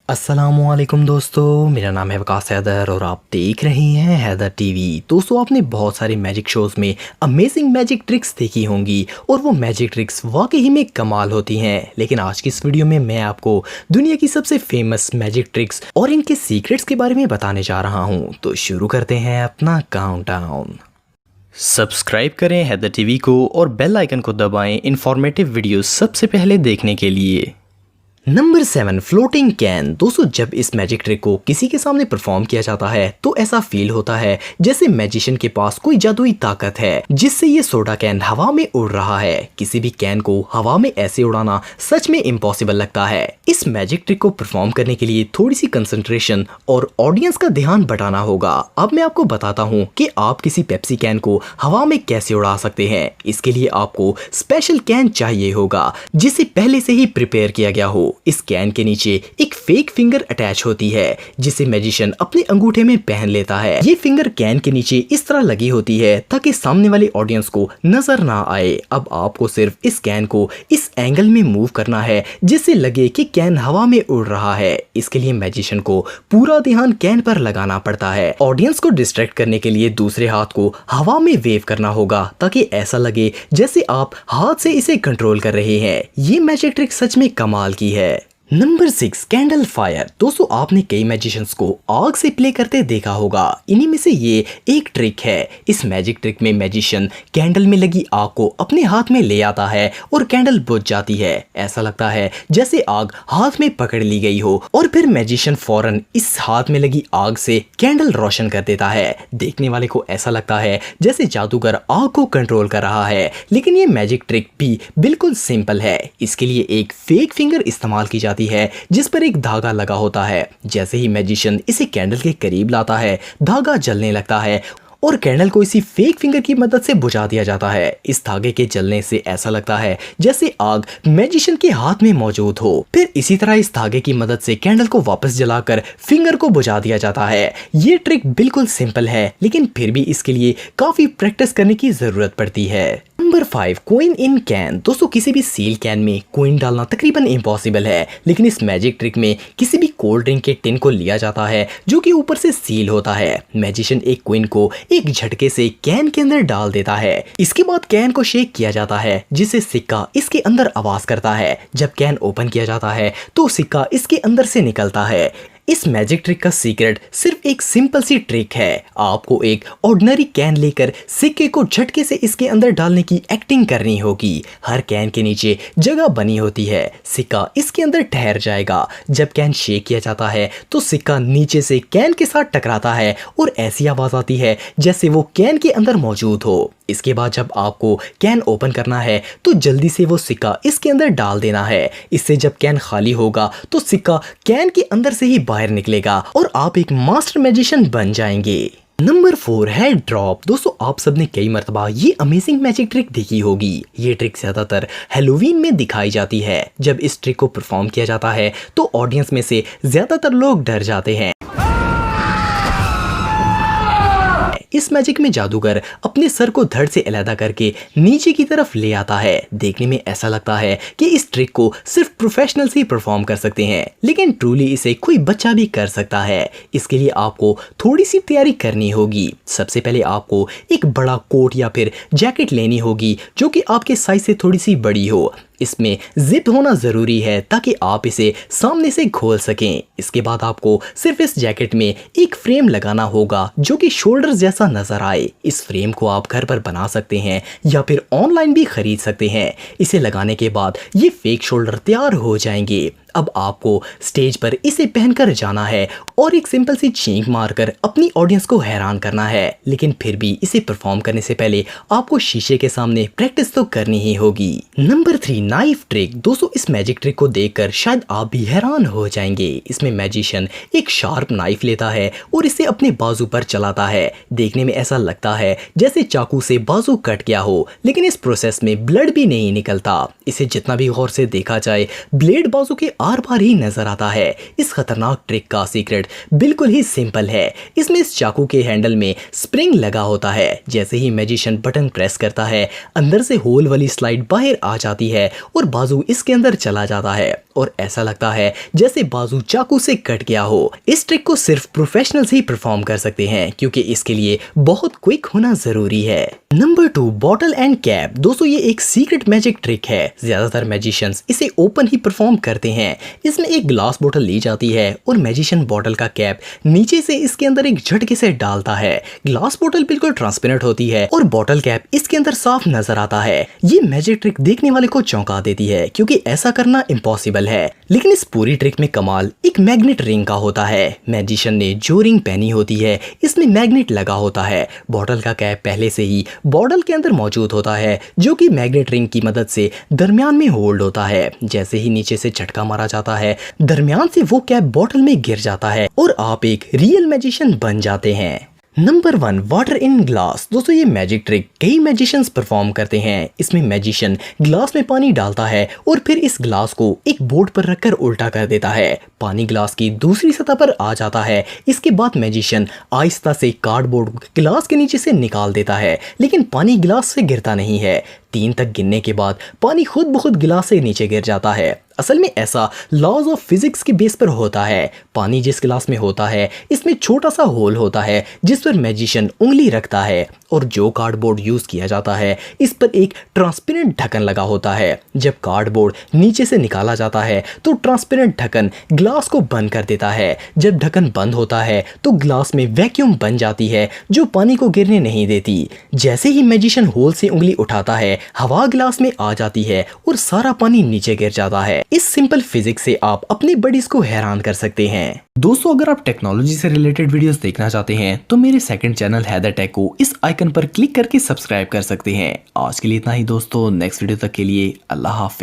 अस्सलामुअलैकुम दोस्तों, मेरा नाम है वकास हैदर और आप देख रहे हैं हैदर टीवी। दोस्तों, आपने बहुत सारे मैजिक शोज़ में अमेजिंग मैजिक ट्रिक्स देखी होंगी और वो मैजिक ट्रिक्स वाकई ही में कमाल होती हैं। लेकिन आज की इस वीडियो में मैं आपको दुनिया की सबसे फेमस मैजिक ट्रिक्स और इनके सीक्रेट्स के बारे में बताने जा रहा हूँ। तो शुरू करते हैं अपना काउंटडाउन। सब्सक्राइब करें हैदर टीवी को और बेल आइकन को दबाएं इंफॉर्मेटिव वीडियो सबसे पहले देखने के लिए। Number 7, floating can. दोस्तों, जब इस मैजिक ट्रिक को किसी के सामने परफॉर्म किया जाता है तो ऐसा फील होता है जैसे मैजिशियन के पास कोई जादुई ताकत है जिससे ये सोडा कैन हवा में उड़ रहा है। किसी भी कैन को हवा में ऐसे उड़ाना सच में इम्पॉसिबल लगता है। इस मैजिक ट्रिक को परफॉर्म करने के लिए थोड़ी सी कंसंट्रेशन और ऑडियंस का ध्यान बटाना होगा। अब मैं आपको बताता हूँ कि आप किसी पेप्सी कैन को हवा में कैसे उड़ा सकते हैं। इसके लिए आपको स्पेशल कैन चाहिए होगा जिसे पहले से ही प्रिपेयर किया गया हो। इस कैन के नीचे एक फेक फिंगर अटैच होती है जिसे मैजिशियन अपने अंगूठे में पहन लेता है। ये फिंगर कैन के नीचे इस तरह लगी होती है ताकि सामने वाले ऑडियंस को नजर ना आए। अब आपको सिर्फ इस कैन को इस एंगल में मूव करना है जिससे लगे कि कैन हवा में उड़ रहा है। इसके लिए मैजिशियन को पूरा ध्यान कैन पर लगाना पड़ता है। ऑडियंस को डिस्ट्रैक्ट करने के लिए दूसरे हाथ को हवा में वेव करना होगा ताकि ऐसा लगे जैसे आप हाथ से इसे कंट्रोल कर रहे हैं। ये मैजिक ट्रिक सच में कमाल की है। Number 6, candle fire. दोस्तों, आपने कई मैजिशियंस को आग से प्ले करते देखा होगा। इन्हीं में से ये एक ट्रिक है। इस मैजिक ट्रिक में मैजिशियन कैंडल में लगी आग को अपने हाथ में ले आता है और कैंडल बुझ जाती है। ऐसा लगता है जैसे आग हाथ में पकड़ ली गई हो और फिर मैजिशियन फौरन इस हाथ में लगी आग से कैंडल रोशन कर देता है। देखने वाले को ऐसा लगता है जैसे जादूगर आग को कंट्रोल कर रहा है। लेकिन ये मैजिक ट्रिक भी बिल्कुल सिंपल है। इसके लिए एक फेक फिंगर इस्तेमाल की जाती है जिस पर एक धागा लगा होता है। जैसे ही मैजिशियन इसे कैंडल के करीब लाता है, धागा जलने लगता है और कैंडल को इसी फेक फिंगर की मदद से बुझा दिया जाता है। इस धागे के जलने से ऐसा लगता है जैसे आग मैजिशियन के हाथ में मौजूद हो। फिर इसी तरह इस धागे की मदद से कैंडल को वापस जलाकर फिंगर को बुझा दिया जाता है। ये ट्रिक बिल्कुल सिंपल है लेकिन फिर भी इसके लिए काफी प्रैक्टिस करने की जरूरत पड़ती है। Number 5, coin in can. दोस्तों, किसी भी सील कैन में कोइन डालना तकरीबन इम्पॉसिबल है। लेकिन इस मैजिक ट्रिक में किसी भी कोल्ड ड्रिंक के टिन को लिया जाता है जो कि ऊपर से सील होता है। मैजिशियन एक कोइन को एक झटके से कैन के अंदर डाल देता है। इसके बाद कैन को शेक किया जाता है जिससे सिक्का इसके अंदर आवाज करता है। जब कैन ओपन किया जाता है तो सिक्का इसके अंदर से निकलता है। इस मैजिक ट्रिक का सीक्रेट सिर्फ एक सिंपल सी ट्रिक है। आपको एक ऑर्डिनरी कैन लेकर सिक्के को झटके से इसके अंदर डालने की एक्टिंग करनी होगी। हर कैन के नीचे जगह बनी होती है, सिक्का इसके अंदर ठहर जाएगा। जब कैन शेक किया जाता है तो सिक्का नीचे से कैन के साथ टकराता है और ऐसी आवाज आती है जैसे वो कैन के अंदर मौजूद हो। इसके बाद जब आपको कैन ओपन करना है तो जल्दी से वो सिक्का इसके अंदर डाल देना है। इससे जब कैन खाली होगा तो सिक्का कैन के अंदर से ही बाहर निकलेगा और आप एक मास्टर मैजिशियन बन जाएंगे। Number 4, head drop. दोस्तों, आप सबने कई मर्तबा ये अमेजिंग मैजिक ट्रिक देखी होगी। ये ट्रिक ज्यादातर हैलोवीन में दिखाई जाती है। जब इस ट्रिक को परफॉर्म किया जाता है तो ऑडियंस में से ज्यादातर लोग डर जाते हैं। इस मैजिक में जादूगर अपने सर को धड़ से अलग करके नीचे की तरफ ले आता है। देखने में ऐसा लगता है कि इस ट्रिक को सिर्फ प्रोफेशनल्स ही परफॉर्म कर सकते हैं, लेकिन ट्रूली इसे कोई बच्चा भी कर सकता है। इसके लिए आपको थोड़ी सी तैयारी करनी होगी। सबसे पहले आपको एक बड़ा कोट या फिर जैकेट लेनी होगी जो कि आपके साइज से थोड़ी सी बड़ी हो। इसमें जिप होना जरूरी है ताकि आप इसे सामने से खोल सकें। इसके बाद आपको सिर्फ इस जैकेट में एक फ्रेम लगाना होगा जो कि शोल्डर जैसा नजर आए। इस फ्रेम को आप घर पर बना सकते हैं या फिर ऑनलाइन भी खरीद सकते हैं। इसे लगाने के बाद ये फेक शोल्डर तैयार हो जाएंगे। अब आपको स्टेज पर इसे पहनकर जाना है और एक सिंपल सी छींक मारकर अपनी ऑडियंस को हैरान करना है। लेकिन फिर भी इसे परफॉर्म करने से पहले आपको शीशे के सामने प्रैक्टिस तो करनी ही होगी। Number 3, knife trick. दोस्तों, इस मैजिक ट्रिक को देखकर शायद आप भी हैरान हो जाएंगे। इसमें मैजिशियन एक शार्प नाइफ लेता है और इसे अपने बाजू पर चलाता है। देखने में ऐसा लगता है जैसे चाकू से बाजू कट गया हो, लेकिन इस प्रोसेस में ब्लड भी नहीं निकलता। इसे जितना भी गौर से देखा जाए ब्लेड बाजू के बार बार ही नजर आता है। इस खतरनाक ट्रिक का सीक्रेट बिल्कुल ही सिंपल है। इसमें इस चाकू के हैंडल में स्प्रिंग लगा होता है। जैसे ही मैजिशियन बटन प्रेस करता है, अंदर से होल वाली स्लाइड बाहर आ जाती है और बाजू इसके अंदर चला जाता है और ऐसा लगता है जैसे बाजू चाकू से कट गया हो। इस ट्रिक को सिर्फ प्रोफेशनल्स ही परफॉर्म कर सकते हैं क्योंकि इसके लिए बहुत क्विक होना जरूरी है। Number 2, bottle and cap. दोस्तों ये एक सीक्रेट मैजिक ट्रिक है। ज्यादातर मैजिशियंस इसे ओपन ही परफॉर्म करते हैं। इसमें एक ग्लास बोतल ली जाती है और मैजिशियन बॉटल का कैप नीचे से इसके अंदर एक झटके से डालता है। ग्लास बोतल बिल्कुल ट्रांसपेरेंट होती है और बॉटल कैप इसके अंदर साफ नजर आता है। ये मैजिक ट्रिक देखने वाले को चौंका देती है क्योंकि ऐसा करना इम्पॉसिबल है। लेकिन इस पूरी ट्रिक में कमाल एक मैग्नेट रिंग का होता है। मैजिशियन ने जो रिंग पहनी होती है इसमें मैग्नेट लगा होता है। बॉटल का कैप पहले से ही बॉटल के अंदर मौजूद होता है जो कि मैग्नेट रिंग की मदद से दरमियान में होल्ड होता है। जैसे ही नीचे से झटका मारा जाता है, दरमियान से वो कैप बॉटल में गिर जाता है और आप एक रियल मैजिशियन बन जाते हैं। Number 1, water in glass. दोस्तों ये मैजिक ट्रिक कई मैजिशियंस परफॉर्म करते हैं। इसमें मैजिशियन ग्लास में पानी डालता है और फिर इस ग्लास को एक बोर्ड पर रखकर उल्टा कर देता है। पानी ग्लास की दूसरी सतह पर आ जाता है। इसके बाद मैजिशियन आहिस्ता से कार्डबोर्ड ग्लास के नीचे से निकाल देता है, लेकिन पानी ग्लास से गिरता नहीं है। 3 तक गिनने के बाद पानी खुद ब खुद गिलास से नीचे गिर जाता है। असल में ऐसा लॉज ऑफ फिजिक्स के बेस पर होता है। पानी जिस गिलास में होता है इसमें छोटा सा होल होता है जिस पर मैजिशियन उंगली रखता है और जो कार्डबोर्ड यूज किया जाता है इस पर एक ट्रांसपेरेंट ढक्कन लगा होता है। जब कार्डबोर्ड नीचे से निकाला जाता है तो ट्रांसपेरेंट ढक्कन ग्लास को बंद कर देता है। जब ढक्कन बंद होता है तो ग्लास में वैक्यूम बन जाती है जो पानी को गिरने नहीं देती। जैसे ही मैजिशियन होल से उंगली उठाता है, हवा ग्लास में आ जाती है और सारा पानी नीचे गिर जाता है। इस सिंपल फिजिक्स से आप अपने बडीज को हैरान कर सकते हैं। दोस्तों अगर आप टेक्नोलॉजी से रिलेटेड वीडियोस देखना चाहते हैं तो मेरे सेकंड चैनल हैदर टेक को इस आइकन पर क्लिक करके सब्सक्राइब कर सकते हैं। आज के लिए इतना ही दोस्तों, नेक्स्ट वीडियो तक के लिए अल्लाह हाफिज।